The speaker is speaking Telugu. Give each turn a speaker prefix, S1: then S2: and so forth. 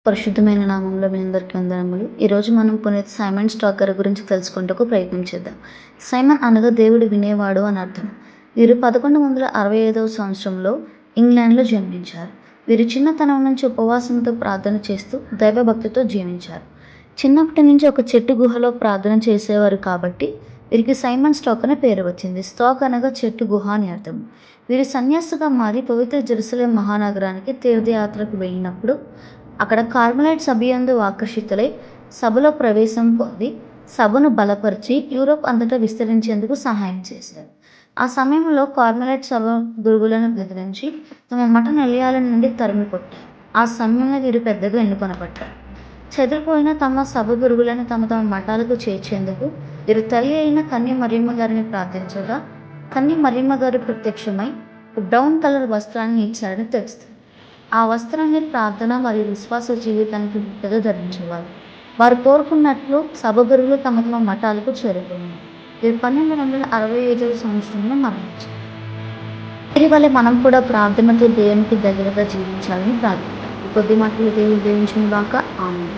S1: పరిశుద్ధమైన నామంలో మీ అందరికీ వందనములు. ఈరోజు మనం పునీత్ సైమన్ స్టాకర్ గురించి తెలుసుకుంటకు ప్రయత్నం చేద్దాం. సైమన్ అనగా దేవుడు వినేవాడు అని అర్థం. వీరు 1165వ సంవత్సరంలో ఇంగ్లాండ్లో జన్మించారు. వీరు చిన్నతనం నుంచి ఉపవాసంతో ప్రార్థన చేస్తూ దైవభక్తితో జీవించారు. చిన్నప్పటి నుంచి ఒక చెట్టు గుహలో ప్రార్థన చేసేవారు కాబట్టి వీరికి సైమన్ స్టాక్ అనే పేరు వచ్చింది. స్టాక్ అనగా చెట్టు గుహ అని అర్థం. వీరు సన్యాసిగా మారి పవిత్ర జెరూసలేం మహానగరానికి తీర్థయాత్రకు వెళ్ళినప్పుడు అక్కడ కార్మెలైట్ సభ యందు ఆకర్షితులై సభలో ప్రవేశం పొంది సభను బలపరిచి యూరోప్ అంతటా విస్తరించేందుకు సహాయం చేశారు. ఆ సమయంలో కార్మెలైట్ సభ గురువులను బెదిరించి తమ మఠ నిలయాల నుండి తరిమికొట్టారు. ఆ సమయంలో వీరు పెద్దగా ఎన్నుకొనబడ్డారు. చెదిరిపోయిన తమ సభ గురువులను తమ తమ మఠాలకు చేర్చేందుకు వీరు తల్లి అయిన కన్య మరియమ్మ గారిని ప్రార్థించగా కన్య మరియమ్మ గారు ప్రత్యక్షమై బ్రౌన్ కలర్ వస్త్రాన్ని ఇచ్చారని తెలుస్తుంది. ఆ వస్త్రాన్ని ప్రార్థన మరియు విశ్వాస జీవితానికి బిడ్డగా ధరించేవారు. వారు కోరుకున్నట్లు సభ గురువులు తమ తమ మఠాలకు చేరుకున్నారు. వీరు 1265వ సంవత్సరంలో మరణించారు. వీరి వల్ల మనం కూడా ప్రార్థనతో దేవునికి దగ్గరగా జీవించాలని ప్రార్థిద్దాం. కొద్ది మాటలు దేవుడు దీవించును గాక. ఆమేన్.